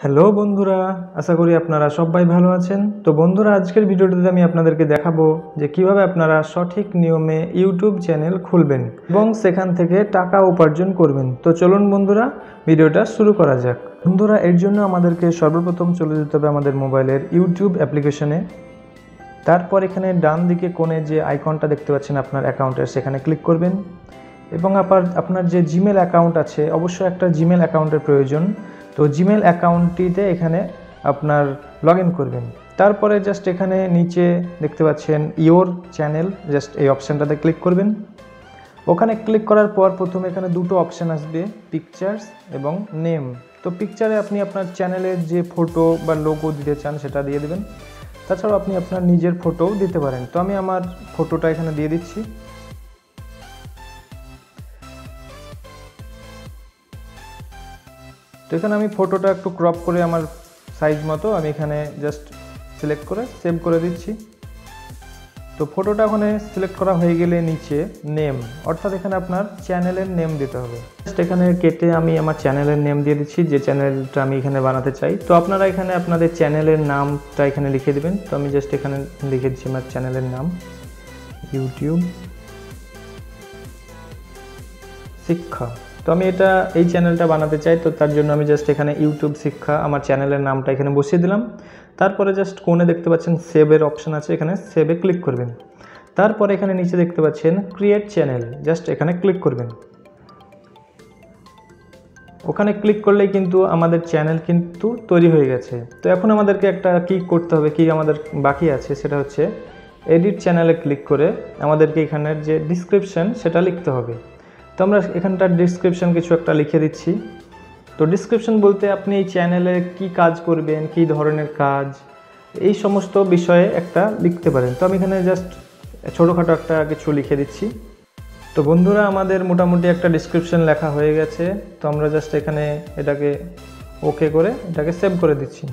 Hello বন্ধুরা, আশা করি আপনারা সবাই ভালো আছেন। তো বন্ধুরা, আজকের ভিডিওটিতে আমি আপনাদেরকে দেখাবো যে কিভাবে আপনারা সঠিক নিয়মে ইউটিউব চ্যানেল খুলবেন এবং সেখান থেকে টাকা উপার্জন করবেন। তো চলুন বন্ধুরা, ভিডিওটা শুরু করা যাক। বন্ধুরা, এর জন্য আমাদেরকে সর্বপ্রথম চলে যেতে হবে আমাদের মোবাইলের ইউটিউব অ্যাপ্লিকেশনে। তারপর এখানে ডান দিকে কোণে যে আইকনটা দেখতে পাচ্ছেন আপনার অ্যাকাউন্টের, সেখানে ক্লিক করবেন এবং আপনার যে জিমেল অ্যাকাউন্ট আছে, অবশ্যই একটা জিমেল অ্যাকাউন্টের প্রয়োজন। তো জিমেল অ্যাকাউন্টটিতে এখানে আপনার লগ ইন করবেন। তারপরে জাস্ট এখানে নিচে দেখতে পাচ্ছেন ইওর চ্যানেল, জাস্ট এই অপশানটাতে ক্লিক করবেন। ওখানে ক্লিক করার পর প্রথমে এখানে দুটো অপশান আসবে, পিকচার্স এবং নেম। তো পিকচারে আপনি আপনার চ্যানেলের যে ফটো বা লোগো দিতে চান সেটা দিয়ে দেবেন। তাছাড়াও আপনি আপনার নিজের ফটোও দিতে পারেন। তো আমি আমার ফটোটা এখানে দিয়ে দিচ্ছি। তো এখানে আমি ফটোটা একটু ক্রপ করে আমার সাইজ মতো আমি এখানে জাস্ট সিলেক্ট করে সেভ করে দিচ্ছি। তো ফটোটা ওখানে সিলেক্ট করা হয়ে গেলে নিচে নেম, অর্থাৎ এখানে আপনার চ্যানেলের নেম দিতে হবে। জাস্ট এখানে কেটে আমি আমার চ্যানেলের নেম দিয়ে দিচ্ছি, যে চ্যানেলটা আমি এখানে বানাতে চাই। তো আপনারা এখানে আপনাদের চ্যানেলের নামটা এখানে লিখে দেবেন। তো আমি জাস্ট এখানে লিখে দিচ্ছি আমার চ্যানেলের নাম, ইউটিউব শিক্ষা। তো আমি এই চ্যানেলটা বানাতে চাই, তো তার জন্য আমি জাস্ট এখানে ইউটিউব শিক্ষা আমার চ্যানেলের নামটা এখানে বসিয়ে দিলাম। তারপরে জাস্ট কোণে দেখতে পাচ্ছেন সেভের অপশান আছে, এখানে সেভে ক্লিক করবেন। তারপরে এখানে নিচে দেখতে পাচ্ছেন ক্রিয়েট চ্যানেল, জাস্ট এখানে ক্লিক করবেন। ওখানে ক্লিক করলেই কিন্তু আমাদের চ্যানেল কিন্তু তৈরি হয়ে গেছে। তো এখন আমাদেরকে একটা কি করতে হবে, কি আমাদের বাকি আছে, সেটা হচ্ছে এডিট চ্যানেলে ক্লিক করে আমাদেরকে এখানের যে ডিসক্রিপশান সেটা লিখতে হবে। তো আমরা এখানটার ডিসক্রিপশান কিছু একটা লিখে দিচ্ছি। তো ডিসক্রিপশান বলতে আপনি এই চ্যানেলে কি কাজ করবেন, কি ধরনের কাজ, এই সমস্ত বিষয়ে একটা লিখতে পারেন। তো আমি এখানে জাস্ট ছোটোখাটো একটা কিছু লিখে দিচ্ছি। তো বন্ধুরা, আমাদের মোটামুটি একটা ডিসক্রিপশান লেখা হয়ে গেছে। তো আমরা জাস্ট এখানে এটাকে ওকে করে এটাকে সেভ করে দিচ্ছি।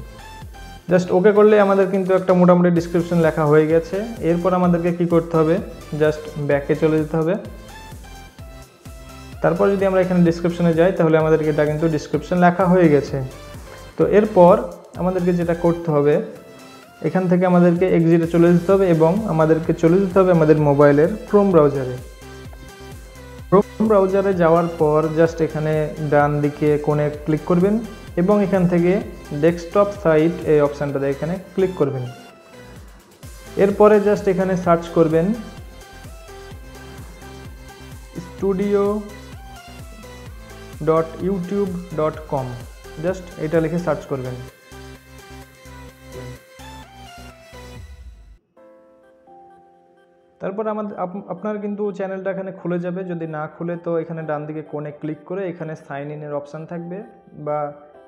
জাস্ট ওকে করলে আমাদের কিন্তু একটা মোটামুটি ডিসক্রিপশান লেখা হয়ে গেছে। এরপর আমাদেরকে কি করতে হবে, জাস্ট ব্যাকে চলে যেতে হবে। তারপর যদি আমরা এখানে ডিসক্রিপশনে যাই, তাহলে আমাদেরকে এটা কিন্তু ডিসক্রিপশন লেখা হয়ে গেছে। তো এরপর আমাদেরকে যেটা করতে হবে, এখান থেকে আমাদেরকে এক্সিটে চলে যেতে হবে এবং আমাদেরকে চলে যেতে হবে আমাদের মোবাইলের ক্রোম ব্রাউজারে। ক্রোম ব্রাউজারে যাওয়ার পর জাস্ট এখানে ডান দিকে কোণে ক্লিক করবেন এবং এখান থেকে ডেস্কটপ সাইট এই অপশানটাতে এখানে ক্লিক করবেন। এরপরে জাস্ট এখানে সার্চ করবেন studio.youtube.com, জাস্ট এটা লিখে সার্চ করবেন। তারপর আপনার কিন্তু চ্যানেলটা এখানে খুলে যাবে। যদি না খুলে, তো এখানে ডান দিকে কোণে ক্লিক করে এখানে সাইন ইনের অপশান থাকবে বা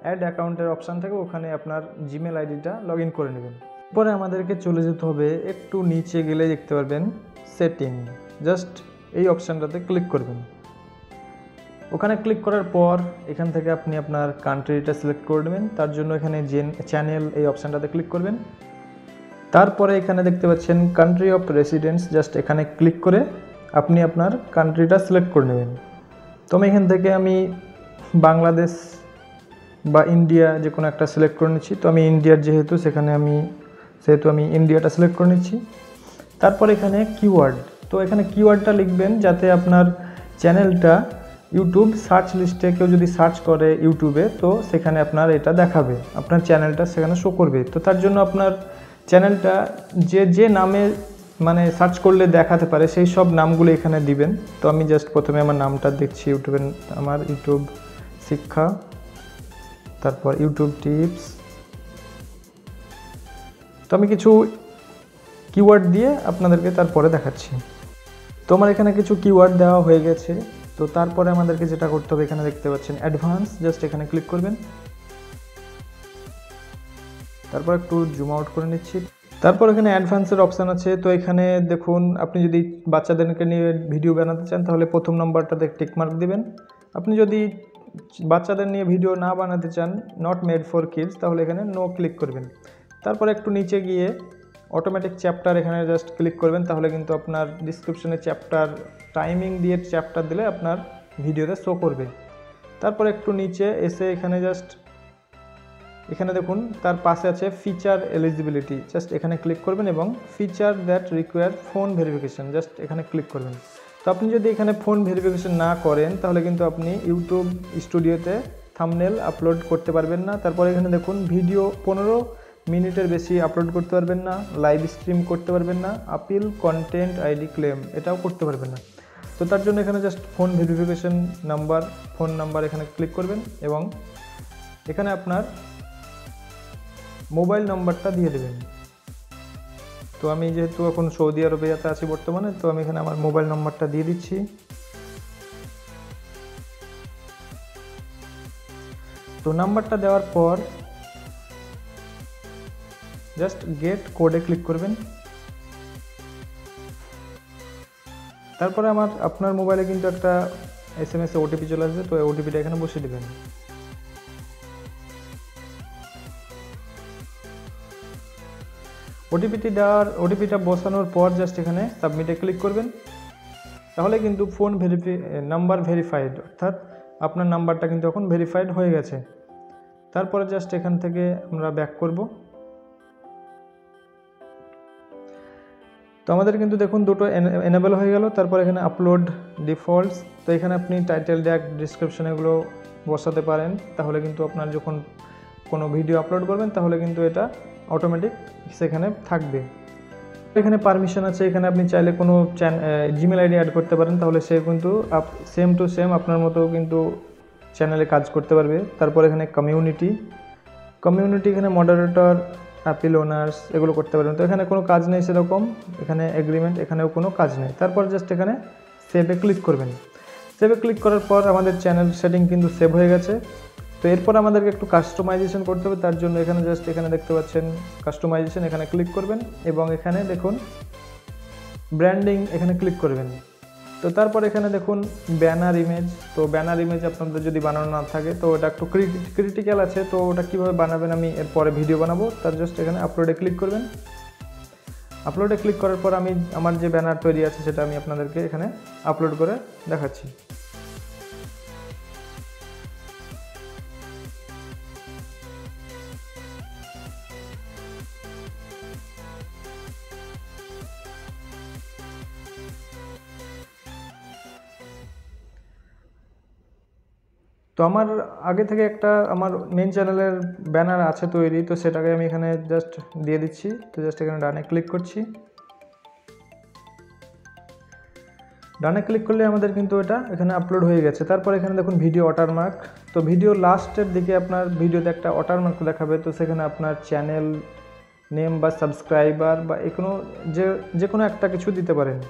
অ্যাড অ্যাকাউন্টের অপশান থাকবে, ওখানে আপনার জিমেল আইডিটা লগ ইন করে নেবেন। পরে আমাদেরকে চলে যেতে হবে, একটু নিচে গেলে দেখতে পারবেন সেটিং, জাস্ট এই অপশানটাতে ক্লিক করবেন। ওখানে ক্লিক করার পর এখান থেকে আপনি আপনার কান্ট্রিটা সিলেক্ট করে নেবেন। তার জন্য এখানে চ্যানেল এই অপশানটাতে ক্লিক করবেন। তারপরে এখানে দেখতে পাচ্ছেন কান্ট্রি অফ রেসিডেন্স, জাস্ট এখানে ক্লিক করে আপনি আপনার কান্ট্রিটা সিলেক্ট করে নেবেন। তো আমি এখান থেকে বাংলাদেশ বা ইন্ডিয়া যে কোনো একটা সিলেক্ট করে নিচ্ছি। তো আমি ইন্ডিয়ার যেহেতু আমি ইন্ডিয়াটা সিলেক্ট করে নিচ্ছি। তারপর এখানে কিওয়ার্ড, তো এখানে কিওয়ার্ডটা লিখবেন যাতে আপনার চ্যানেলটা ইউটিউব সার্চ লিস্টে কেউ যদি সার্চ করে ইউটিউবে, তো সেখানে আপনার এটা দেখাবে, আপনার চ্যানেলটা সেখানে শো করবে। তো তার জন্য আপনার চ্যানেলটা যে নামে সার্চ করলে দেখাতে পারে, সেই সব নামগুলো এখানে দিবেন। তো আমি জাস্ট প্রথমে আমার নামটা দিচ্ছি, আমার ইউটিউব শিক্ষা, তারপর ইউটিউব টিপস। তো আমি কিছু কিওয়ার্ড দিয়ে আপনাদেরকে তারপরে দেখাচ্ছি। তো আমার এখানে কিছু কিওয়ার্ড দেওয়া হয়ে গেছে। তো তারপরে আমাদেরকে যেটা করতে হবে, এখানে দেখতে পাচ্ছেন অ্যাডভান্স, জাস্ট এখানে ক্লিক করবেন। তারপর একটু জুম আউট করে নিচ্ছি। তারপর এখানে অ্যাডভান্সের অপশান আছে। তো এখানে দেখুন, আপনি যদি বাচ্চাদেরকে নিয়ে ভিডিও বানাতে চান, তাহলে প্রথম নম্বরটাতে টিকমার্ক দিবেন। আপনি যদি বাচ্চাদের নিয়ে ভিডিও না বানাতে চান, নট মেড ফর কিডস, তাহলে এখানে নো ক্লিক করবেন। তারপর একটু নিচে গিয়ে অটোমেটিক চ্যাপ্টার এখানে জাস্ট ক্লিক করবেন, তাহলে কিন্তু আপনার ডিসক্রিপশনে চ্যাপ্টার টাইমিং দিয়ে চ্যাপ্টার দিলে আপনার ভিডিওতে শো করবে। তারপর একটু নিচে এসে এখানে জাস্ট এখানে দেখুন তার পাশে আছে ফিচার এলিজিবিলিটি, জাস্ট এখানে ক্লিক করবেন এবং feature that require phone verification, just এখানে ক্লিক করবেন। তো আপনি যদি এখানে ফোন ভেরিফিকেশন না করেন তাহলে কিন্তু আপনি ইউটিউব স্টুডিওতে থাম্বনেল আপলোড করতে পারবেন না। তারপরে এখানে দেখুন ভিডিও 15 মিনিটের বেশি আপলোড করতে পারবেন না, লাইভ স্ট্রিম করতে পারবেন না, আপিল কন্টেন্ট আইডি ক্লেম এটাও করতে পারবেন না। তো তার জন্য এখানে just phone verification number, phone number এখানে ক্লিক করবেন এবং এখানে আপনার মোবাইল নাম্বারটা দিয়ে দেবেন। তো আমি যেহেতু এখন সৌদি আরবিয়াতে আছি বর্তমানে, তো আমি এখানে আমার মোবাইল নাম্বারটা দিয়ে দিচ্ছি। তো নাম্বারটা দেওয়ার পর জাস্ট গেট কোডে ক্লিক করবেন। তারপরে আপনার মোবাইলে কিন্তু একটা SMS এ ওটিপি চলে আসবে, তো এই ওটিপিটা এখানে বসিয়ে দেবেন। ওটিপিটা বসানোর পর জাস্ট এখানে সাবমিটে ক্লিক করবেন। তাহলে কিন্তু ফোন নাম্বার ভেরিফাইড, অর্থাৎ আপনার নাম্বারটা কিন্তু এখন ভেরিফাইড হয়ে গেছে। তারপরে জাস্ট এখান থেকে আমরা ব্যাক করব। তো আমাদের কিন্তু দেখুন দুটো এনেবল হয়ে গেল। তারপর এখানে আপলোড ডিফল্টস, তো এখানে আপনি টাইটেল, ট্যাগ, ডেসক্রিপশন এগুলো বসাতে পারেন। তাহলে কিন্তু আপনার যখন কোনো ভিডিও আপলোড করবেন তাহলে কিন্তু এটা অটোমেটিক সেখানে থাকবে। এখানে পারমিশন আছে, এখানে আপনি চাইলে কোনো জিমেল আইডি অ্যাড করতে পারেন, তাহলে সে কিন্তু সেম টু সেম আপনার মতো কিন্তু চ্যানেলে কাজ করতে পারবে। তারপর এখানে কমিউনিটি এখানে মডারেটর, অ্যাপিল ওনার্স এগুলো করতে পারবেন। তো এখানে কোনো কাজ নেই সেরকম, এখানে এগ্রিমেন্ট, এখানেও কোনো কাজ নেই। তারপর জাস্ট এখানে সেভে ক্লিক করবেন। সেভে ক্লিক করার পর আমাদের চ্যানেল সেটিং কিন্তু সেভ হয়ে গেছে। তো এরপর আমাদেরকে একটু কাস্টমাইজেশন করতে হবে, তার জন্য এখানে জাস্ট এখানে দেখতে পাচ্ছেন কাস্টমাইজেশন, এখানে ক্লিক করবেন এবং এখানে দেখুন ব্র্যান্ডিং এখানে ক্লিক করবেন। তো তারপর এখানে দেখুন ব্যানার ইমেজ, তো ব্যানার ইমেজ আপনাদের যদি বানানো না থাকে তো ওটা একটু ক্রিটিক্যাল আছে, তো ওটা কীভাবে বানাবেন আমি এরপরে ভিডিও বানাবো। তার জাস্ট এখানে আপলোডে ক্লিক করবেন। আপলোডে ক্লিক করার পর আমি আমার যে ব্যানার তৈরি আছে সেটা আমি আপনাদেরকে এখানে আপলোড করে দেখাচ্ছি। তো আমার আগে থেকে একটা আমার মেন চ্যানেলের ব্যানার আছে তৈরি, তো সেটাকে আমি এখানে জাস্ট দিয়ে দিচ্ছি। তো জাস্ট এখানে ডানে ক্লিক করছি। ডানে ক্লিক করলে আমাদের কিন্তু এটা এখানে আপলোড হয়ে গেছে। তারপর এখানে দেখুন ভিডিও ওয়াটারমার্ক, তো ভিডিও লাস্টের দিকে আপনার ভিডিওতে একটা ওয়াটারমার্ক দেখাবে, তো সেখানে আপনার চ্যানেল নেম বা সাবস্ক্রাইবার বা যে কোনো একটা কিছু দিতে পারেন।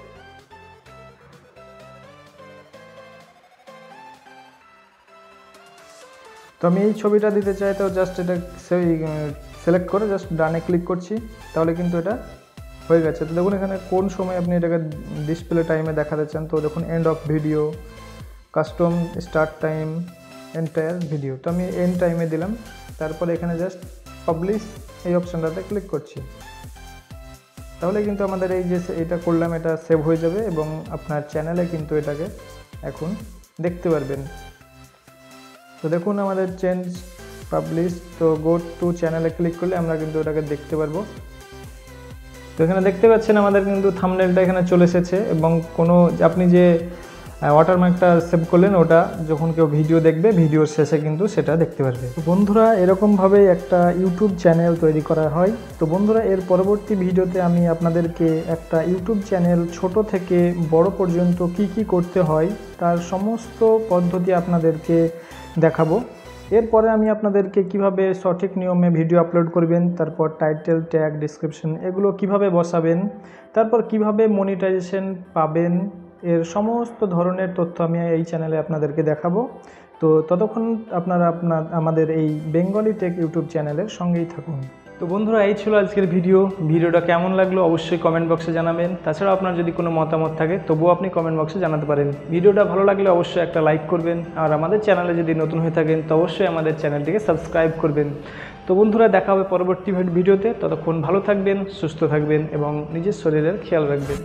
তো আমি এই ছবিটা দিতে চাই, তো জাস্ট এটা সিলেক্ট করে জাস্ট ডানে ক্লিক করছি, তাহলে কিন্তু এটা হয়ে গেছে। তো দেখুন এখানে কোন সময় আপনি এটাকে ডিসপ্লে টাইমে দেখাতে চান, তো দেখুন end of video, custom start time, entire video, তো আমি এন্ড টাইমে দিলাম। তারপরে এখানে জাস্ট পাবলিশ এই অপশানটাতে ক্লিক করছি। তাহলে কিন্তু আমাদের এই যে এটা করলাম এটা সেভ হয়ে যাবে এবং আপনার চ্যানেলে কিন্তু এটাকে এখন দেখতে পারবেন। তো দেখুন আমাদের চেঞ্জ পাবলিশ, তো গো টু চ্যানেলে ক্লিক করলে আমরা কিন্তু ওটাকে দেখতে পারবো। তো এখানে দেখতে পাচ্ছেন আমাদের কিন্তু থাম্বনেলটা এখানে চলে এসেছে এবং কোনো আপনি যে ওয়াটারমার্কটা সেভ করলেন ওটা যখন কেউ ভিডিও দেখবে ভিডিওর শেষে কিন্তু সেটা দেখতে পারবে। তো বন্ধুরা এরকমভাবে একটা ইউটিউব চ্যানেল তৈরি করা হয়। তো বন্ধুরা এর পরবর্তী ভিডিওতে আমি আপনাদেরকে একটা ইউটিউব চ্যানেল ছোট থেকে বড় পর্যন্ত কি করতে হয় তার সমস্ত পদ্ধতি আপনাদেরকে দেখাবো। এরপরে আমি আপনাদেরকে কিভাবে সঠিক নিয়মে ভিডিও আপলোড করবেন, তারপর টাইটেল, ট্যাগ, ডেসক্রিপশন এগুলো কিভাবে বসাবেন, তারপর কিভাবে মনিটাইজেশন পাবেন, এর সমস্ত ধরনের তথ্য আমি এই চ্যানেলে আপনাদেরকে দেখাবো। তো ততক্ষণ আপনারা আমাদের এই বেঙ্গলি টেক ইউটিউব চ্যানেলের সঙ্গেই থাকুন। তো বন্ধুরা এই ছিল আজকের ভিডিওটা কেমন লাগলো অবশ্যই কমেন্ট বক্সে জানাবেন। তাছাড়াও আপনার যদি কোনো মতামত থাকে তবুও আপনি কমেন্ট বক্সে জানাতে পারেন। ভিডিওটা ভালো লাগলে অবশ্যই একটা লাইক করবেন, আর আমাদের চ্যানেলে যদি নতুন হয়ে থাকেন তো অবশ্যই আমাদের চ্যানেলটিকে সাবস্ক্রাইব করবেন। তো বন্ধুরা দেখা হবে পরবর্তী ভিডিওতে, ততক্ষণ ভালো থাকবেন, সুস্থ থাকবেন এবং নিজের শরীরের খেয়াল রাখবেন।